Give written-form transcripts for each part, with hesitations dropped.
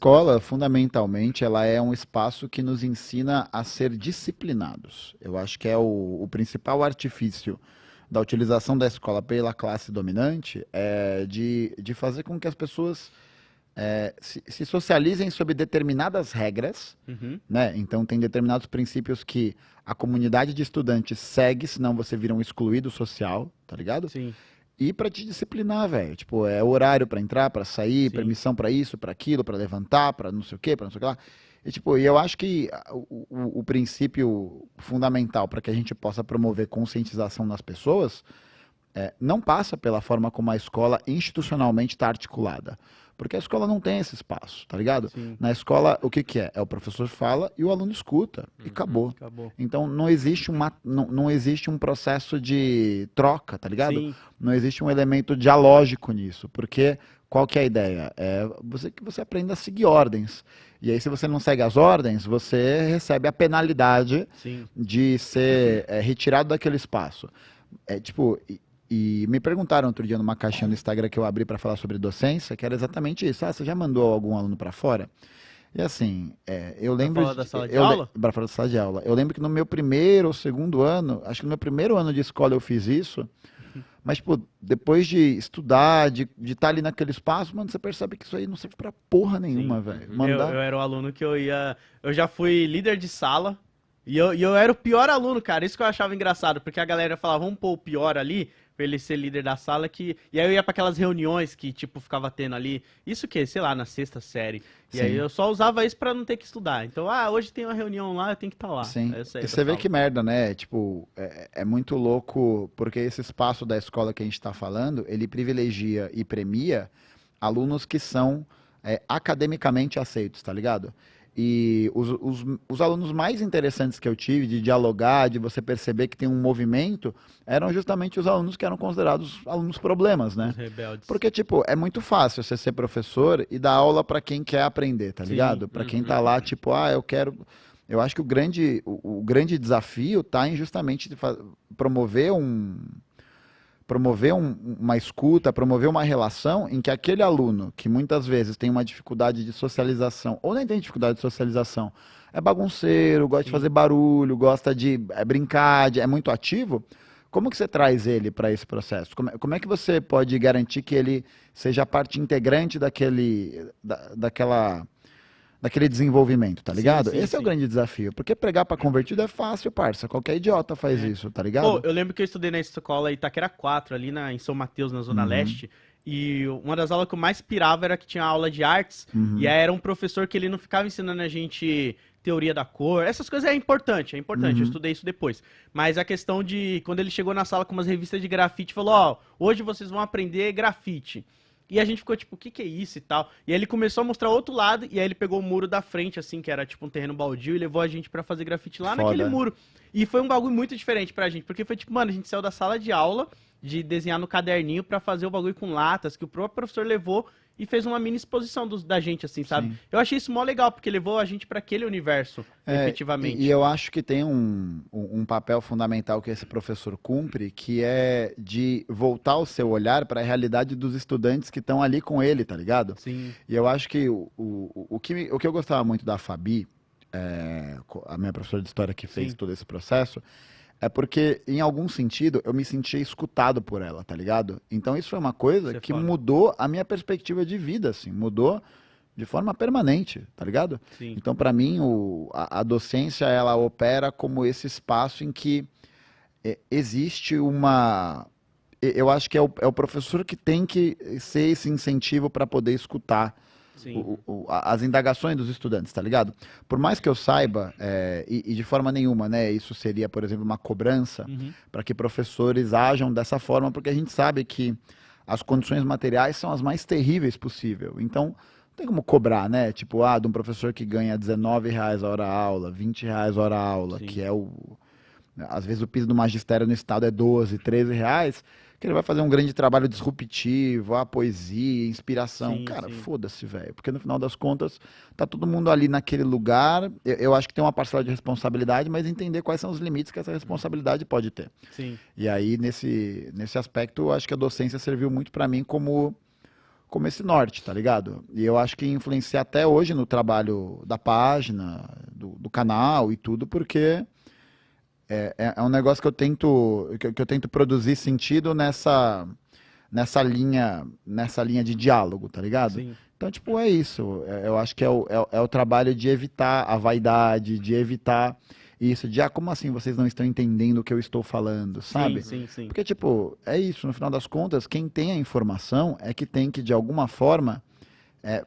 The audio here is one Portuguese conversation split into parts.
escola, fundamentalmente, ela é um espaço que nos ensina a ser disciplinados. Eu acho que é o principal artifício da utilização da escola pela classe dominante é de fazer com que as pessoas se socializem sob determinadas regras, Uhum. né? Então, tem determinados princípios que a comunidade de estudantes segue, senão você vira um excluído social, tá ligado? Sim, E pra te disciplinar, velho. Tipo, é horário pra entrar, pra sair, sim. permissão pra isso, pra aquilo, pra levantar, pra não sei o quê, pra não sei o que lá. E, tipo, eu acho que o princípio fundamental para que a gente possa promover conscientização nas pessoas não passa pela forma como a escola institucionalmente está articulada. Porque a escola não tem esse espaço, tá ligado? Sim. Na escola, o que que é? É o professor fala e o aluno escuta. E acabou. Acabou. Então, não existe um processo de troca, tá ligado? Sim. Não existe um elemento dialógico nisso. Porque qual que é a ideia? É que você aprenda a seguir ordens. E aí, se você não segue as ordens, você recebe a penalidade Sim. de ser retirado daquele espaço. É tipo, e me perguntaram outro dia numa caixinha no Instagram que eu abri para falar sobre docência, que era exatamente isso. Ah, você já mandou algum aluno para fora? E assim, eu Pra lembro falar da sala de aula? para falar da sala de aula. Eu lembro que no meu primeiro ou segundo ano, acho que no meu primeiro ano de escola eu fiz isso, mas tipo, depois de estudar, de estar ali naquele espaço, mano, você percebe que isso aí não serve pra porra Sim. nenhuma, velho. Eu era o aluno que eu ia. Eu já fui líder de sala. E eu era o pior aluno, cara. Isso que eu achava engraçado, porque a galera falava, vamos pôr o pior ali, pra ele ser líder da sala. E aí eu ia pra aquelas reuniões que, tipo, ficava tendo ali. Isso que, sei lá, na sexta série. E aí Sim. eu só usava isso pra não ter que estudar. Então, hoje tem uma reunião lá, eu tenho que estar lá. Sim, Essa aí e que eu você vê falo. que merda, né? Tipo, é muito louco, porque esse espaço da escola que a gente tá falando, ele privilegia e premia alunos que são academicamente aceitos, tá ligado? E os alunos mais interessantes que eu tive de dialogar, de você perceber que tem um movimento, eram justamente os alunos que eram considerados alunos problemas, Os né? rebeldes. Porque, tipo, é muito fácil você ser professor e dar aula pra quem quer aprender, tá Sim. ligado? Pra quem tá lá, tipo, eu quero. Eu acho que o grande desafio tá em justamente promover uma escuta, promover uma relação em que aquele aluno, que muitas vezes tem uma dificuldade de socialização, ou nem tem dificuldade de socialização, é bagunceiro, gosta de Sim. fazer barulho, gosta de brincar, é muito ativo, como que você traz ele para esse processo? Como é que você pode garantir que ele seja parte integrante daquele desenvolvimento, tá Sim, ligado? sim, Esse é o sim. grande desafio, porque pregar para convertido é fácil, parça, qualquer idiota faz É. isso, tá Pô, ligado? eu lembro que eu estudei na escola Itaquera 4, ali em São Mateus, na Zona Uhum, Leste. E uma das aulas que eu mais pirava era que tinha aula de artes. E uhum, aí era um professor que ele não ficava ensinando a gente teoria da cor. Essas coisas é importante, é importante. Eu uhum. estudei isso depois. Mas a questão de quando ele chegou na sala com umas revistas de grafite, falou: Ó, hoje vocês vão aprender grafite. E a gente ficou tipo, o que que é isso e tal? E aí ele começou a mostrar outro lado, e aí ele pegou o muro da frente, assim, que era tipo um terreno baldio, e levou a gente pra fazer grafite lá naquele Foda. muro. E foi um bagulho muito diferente pra gente, porque foi tipo, mano, a gente saiu da sala de aula, de desenhar no caderninho pra fazer o bagulho com latas, que o próprio professor levou e fez uma mini exposição da gente, assim, sabe? Sim. Eu achei isso mó legal, porque levou a gente pra aquele universo, E efetivamente. eu acho que tem um papel fundamental que esse professor cumpre, que é de voltar o seu olhar para a realidade dos estudantes que estão ali com ele, tá ligado? Sim, E eu acho que o que eu gostava muito da Fabi, a minha professora de história que fez sim, todo esse processo, é porque, em algum sentido, eu me sentia escutado por ela, tá ligado? Então isso foi uma coisa isso é que foda. mudou a minha perspectiva de vida, assim, mudou de forma permanente, tá ligado? Sim, Então, para mim, a docência, ela opera como esse espaço em que existe uma... Eu acho que é o professor que tem que ser esse incentivo para poder escutar sim, as indagações dos estudantes, tá ligado? Por mais que eu saiba, e de forma nenhuma, né, isso seria, por exemplo, uma cobrança uhum, para que professores ajam dessa forma, porque a gente sabe que as condições materiais são as mais terríveis possível. Então, não tem como cobrar, né? Tipo, de um professor que ganha R$ 19 a hora aula, R$ 20 a hora aula, sim, que é às vezes o piso do magistério no estado é 12, R$ 13, que ele vai fazer um grande trabalho disruptivo, a poesia, inspiração. sim, Cara, sim, foda-se, velho. Porque no final das contas, tá todo mundo ali naquele lugar. Eu acho que tem uma parcela de responsabilidade, mas entender quais são os limites que essa responsabilidade pode ter. sim, E aí, nesse aspecto, eu acho que a docência serviu muito para mim como esse norte, tá ligado? E eu acho que influencia até hoje no trabalho da página, do canal e tudo, porque é um negócio que eu tento produzir sentido nessa linha de diálogo, tá ligado? Sim. Então, tipo, é isso. Eu acho que é o trabalho de evitar a vaidade, de evitar isso, de, como assim vocês não estão entendendo o que eu estou falando, sabe? Sim. Porque, tipo, é isso, no final das contas, quem tem a informação é que tem que, de alguma forma,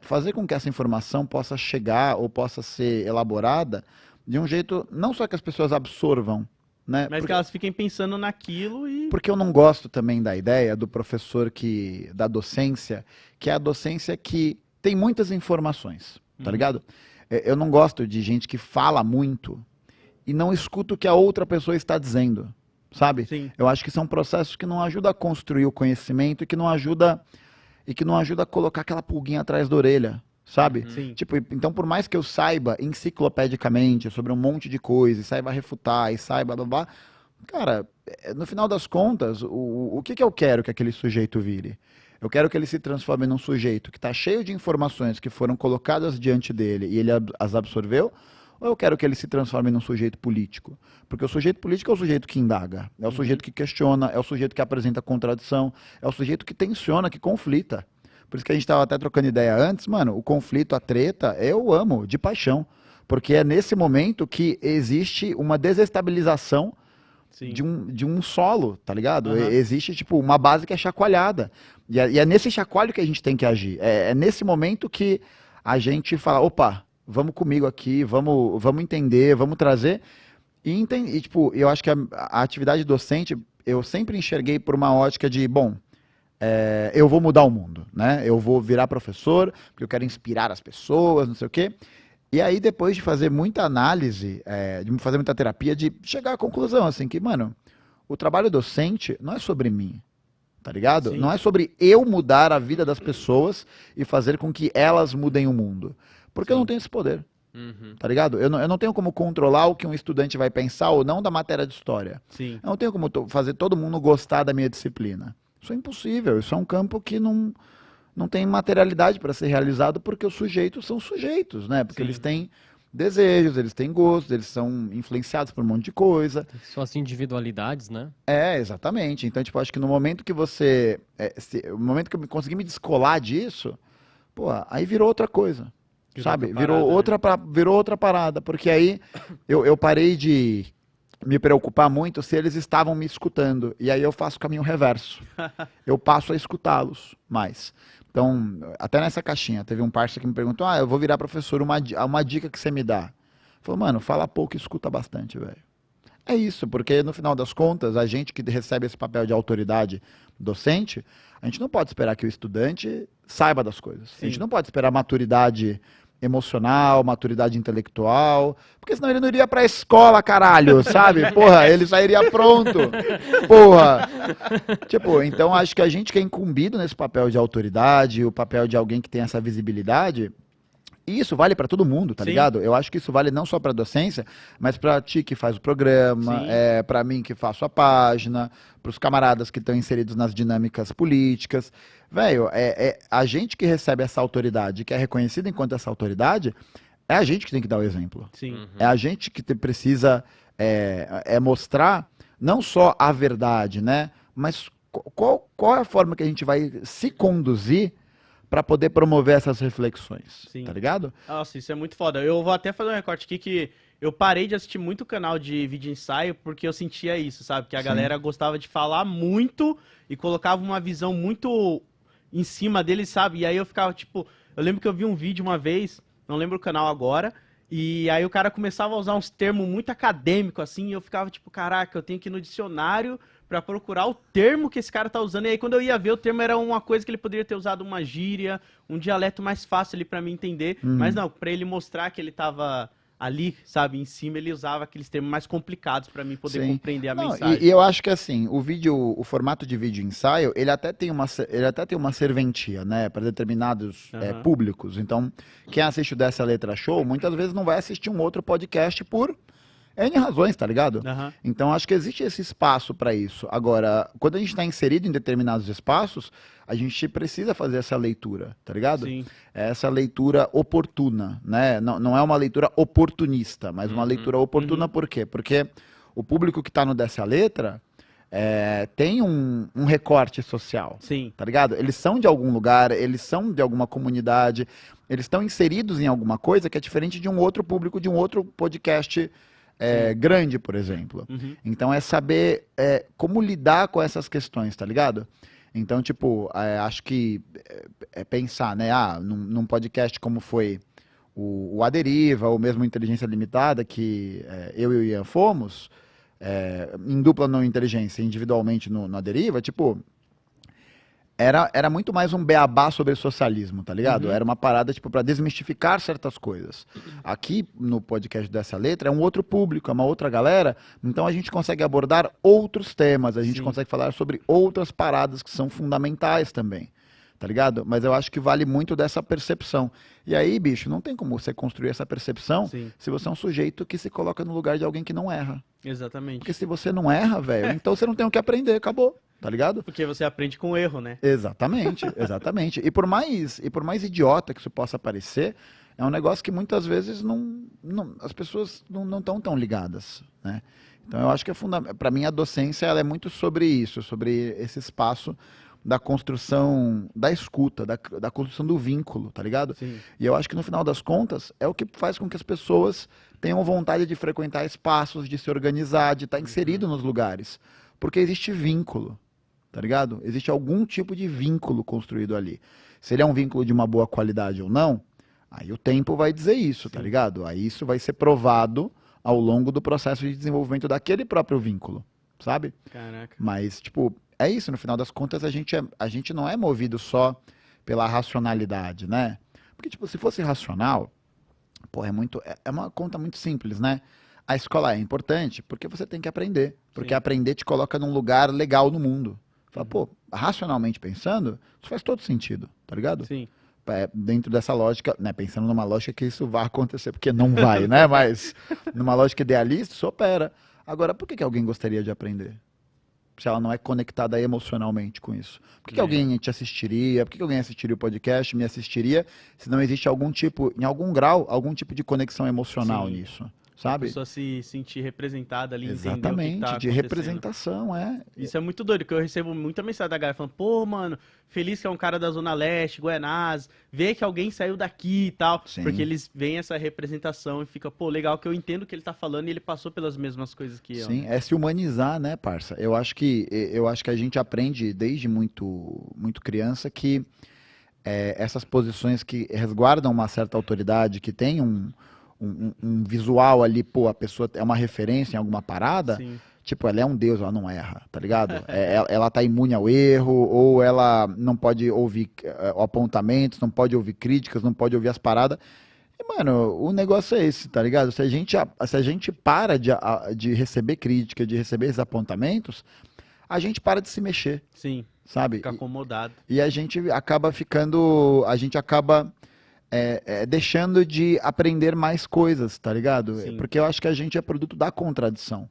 fazer com que essa informação possa chegar ou possa ser elaborada de um jeito, não só que as pessoas absorvam, né? Mas que elas fiquem pensando naquilo e... Porque eu não gosto também da ideia do professor da docência, que é a docência que tem muitas informações, tá ligado? Eu não gosto de gente que fala muito e não escuta o que a outra pessoa está dizendo, sabe? Sim. Eu acho que são processos que não ajudam a construir o conhecimento e que não ajuda a colocar aquela pulguinha atrás da orelha, sabe? Sim. Tipo, então por mais que eu saiba enciclopedicamente sobre um monte de coisa, e saiba refutar, e saiba blá, blá, cara, no final das contas, o que eu quero que aquele sujeito vire? Eu quero que ele se transforme num sujeito que está cheio de informações que foram colocadas diante dele e ele as absorveu, ou eu quero que ele se transforme num sujeito político? Porque o sujeito político é o sujeito que indaga, é o sujeito que questiona, é o sujeito que apresenta contradição, é o sujeito que tensiona, que conflita. Por isso que a gente estava até trocando ideia antes, mano, o conflito, a treta, eu amo, de paixão. Porque é nesse momento que existe uma desestabilização de um solo, tá ligado? Existe, tipo, uma base que é chacoalhada. E é nesse chacoalho que a gente tem que agir. É nesse momento que a gente fala, opa, vamos comigo aqui, vamos entender, vamos trazer. E tipo, eu acho que a atividade docente, eu sempre enxerguei por uma ótica de, bom, eu vou mudar o mundo, né? Eu vou virar professor, porque eu quero inspirar as pessoas, não sei o quê. E aí, depois de fazer muita análise, de fazer muita terapia, de chegar à conclusão, assim, que, mano, o trabalho docente não é sobre mim, tá ligado? Sim. Não é sobre eu mudar a vida das pessoas e fazer com que elas mudem o mundo. Porque eu não tenho esse poder, tá ligado? Eu não tenho como controlar o que um estudante vai pensar ou não da matéria de história. Sim. Eu não tenho como fazer todo mundo gostar da minha disciplina. Isso é impossível, isso é um campo que não tem materialidade para ser realizado porque os sujeitos são sujeitos, né? Porque eles têm desejos, eles têm gostos, eles são influenciados por um monte de coisa. Suas individualidades, né? Exatamente. Então, tipo, acho que no momento que no momento que eu consegui me descolar disso, pô, aí virou outra coisa, sabe? Virou outra parada, porque aí eu parei de me preocupar muito se eles estavam me escutando. E aí eu faço o caminho reverso. Eu passo a escutá-los mais. Então, até nessa caixinha, teve um parceiro que me perguntou, eu vou virar professor, uma dica que você me dá. Falou, mano, fala pouco e escuta bastante, velho. É isso, porque no final das contas, a gente que recebe esse papel de autoridade docente, a gente não pode esperar que o estudante saiba das coisas. Sim. A gente não pode esperar maturidade emocional, maturidade intelectual, porque senão ele não iria pra escola, caralho, sabe? Porra, ele sairia pronto. Porra. Tipo, então acho que a gente que é incumbido nesse papel de autoridade, o papel de alguém que tem essa visibilidade, e isso vale pra todo mundo, tá ligado? Eu acho que isso vale não só pra docência, mas pra ti que faz o programa, pra mim que faço a página, pros camaradas que estão inseridos nas dinâmicas políticas. Velho, a gente que recebe essa autoridade, que é reconhecida enquanto essa autoridade, é a gente que tem que dar o exemplo. Sim. É a gente que precisa mostrar não só a verdade, né? Mas qual é a forma que a gente vai se conduzir para poder promover essas reflexões, tá ligado? Nossa, isso é muito foda. Eu vou até fazer um recorte aqui que eu parei de assistir muito canal de vídeo ensaio porque eu sentia isso, sabe? Que a galera gostava de falar muito e colocava uma visão muito em cima deles, sabe? E aí eu ficava, tipo... Eu lembro que eu vi um vídeo uma vez, não lembro o canal agora, e aí o cara começava a usar uns termos muito acadêmicos, assim, e eu ficava, tipo, caraca, eu tenho que ir no dicionário pra procurar o termo que esse cara tá usando. E aí quando eu ia ver, o termo era uma coisa que ele poderia ter usado, uma gíria, um dialeto mais fácil ali pra mim entender. Mas não, pra ele mostrar que ele tava ali, sabe, em cima, ele usava aqueles termos mais complicados pra mim poder compreender a mensagem. E eu acho que assim, o formato de vídeo ensaio, ele até tem uma serventia, né, para determinados públicos. Então, quem assiste o Dessa Letra Show, muitas vezes não vai assistir um outro podcast por N razões, tá ligado? Aham. Então acho que existe esse espaço para isso. Agora, quando a gente está inserido em determinados espaços, a gente precisa fazer essa leitura, tá ligado? Sim. É essa leitura oportuna, né? Não é uma leitura oportunista, mas uma leitura oportuna por quê? Porque o público que está no Desce a Letra tem um recorte social, Sim. tá ligado? Eles são de algum lugar, eles são de alguma comunidade, eles estão inseridos em alguma coisa que é diferente de um outro público, de um outro podcast grande, por exemplo. Uhum. Então é saber como lidar com essas questões, tá ligado? Então, tipo, acho que pensar, né? Num podcast como foi o A Deriva, ou mesmo Inteligência Limitada, que eu e o Ian fomos, em dupla não inteligência, individualmente na Deriva, tipo, era muito mais um beabá sobre socialismo, tá ligado? Uhum. Era uma parada, tipo, para desmistificar certas coisas. Aqui, no podcast Dessa Letra, é um outro público, é uma outra galera, então a gente consegue abordar outros temas, a gente Sim. consegue falar sobre outras paradas que são fundamentais também, tá ligado? Mas eu acho que vale muito dessa percepção. E aí, bicho, não tem como você construir essa percepção Sim. se você é um sujeito que se coloca no lugar de alguém que não erra. Exatamente. Porque se você não erra, velho, então você não tem o que aprender, acabou, tá ligado? Porque você aprende com o erro, né? Exatamente, exatamente. E por mais idiota que isso possa parecer, é um negócio que muitas vezes as pessoas não estão tão ligadas, né? Então eu acho que para mim a docência ela é muito sobre isso, sobre esse espaço da construção da escuta, da construção do vínculo, tá ligado? Sim. E eu acho que no final das contas é o que faz com que as pessoas tenham vontade de frequentar espaços, de se organizar, de estar inserido nos lugares. Porque existe vínculo, tá ligado? Existe algum tipo de vínculo construído ali. Se ele é um vínculo de uma boa qualidade ou não, aí o tempo vai dizer isso, tá ligado? Aí isso vai ser provado ao longo do processo de desenvolvimento daquele próprio vínculo, sabe? Caraca. Mas, tipo, é isso, no final das contas a gente não é movido só pela racionalidade, né? Porque, tipo, se fosse racional, pô, é uma conta muito simples, né? A escola é importante porque você tem que aprender. Porque Sim. aprender te coloca num lugar legal no mundo. Fala, pô, racionalmente pensando, isso faz todo sentido, tá ligado? Sim. Dentro dessa lógica, né? Pensando numa lógica que isso vai acontecer, porque não vai, né? Mas numa lógica idealista, isso opera. Agora, por que alguém gostaria de aprender? Se ela não é conectada emocionalmente com isso. Por que alguém te assistiria? Por que alguém assistiria o podcast, me assistiria, se não existe algum tipo, em algum grau, algum tipo de conexão emocional Sim. nisso? A Sabe? pessoa se sentir representada ali, entender o que Exatamente, tá de acontecendo. representação, Isso é muito doido, que eu recebo muita mensagem da galera falando, pô, mano, feliz que é um cara da Zona Leste, Guianás, vê que alguém saiu daqui e tal, Sim. porque eles veem essa representação e fica, pô, legal que eu entendo o que ele tá falando e ele passou pelas mesmas coisas que eu. Sim, é se humanizar, né, parça? Eu acho que a gente aprende desde muito, muito criança que essas posições que resguardam uma certa autoridade, que tem um visual ali, pô, a pessoa é uma referência em alguma parada, Sim. tipo, ela é um deus, ela não erra, tá ligado? Ela tá imune ao erro, ou ela não pode ouvir apontamentos, não pode ouvir críticas, não pode ouvir as paradas. E, mano, o negócio é esse, tá ligado? Se a gente para de receber crítica, de receber esses apontamentos, a gente para de se mexer, Sim, sabe? fica acomodado. E a gente acaba deixando de aprender mais coisas, tá ligado? Sim. Porque eu acho que a gente é produto da contradição.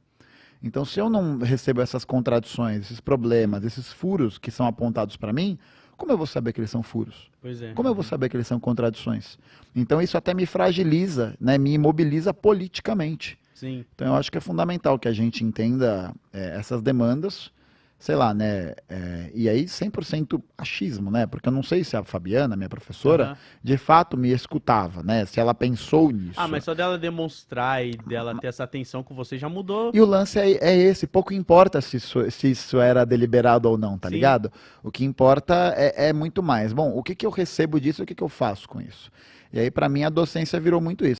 Então, se eu não recebo essas contradições, esses problemas, esses furos que são apontados para mim, como eu vou saber que eles são furos? Pois é. Como eu vou saber que eles são contradições? Então, isso até me fragiliza, né? Me imobiliza politicamente. Sim. Então, eu acho que é fundamental que a gente entenda essas demandas, sei lá, né? E aí, 100% achismo, né? Porque eu não sei se a Fabiana, minha professora, Aham. de fato me escutava, né? Se ela pensou nisso. Ah, mas só dela demonstrar e dela ter essa atenção com você já mudou. E o lance é esse, pouco importa se isso era deliberado ou não, tá Sim. ligado? O que importa é muito mais. Bom, o que eu recebo disso e o que eu faço com isso? E aí, pra mim, a docência virou muito isso.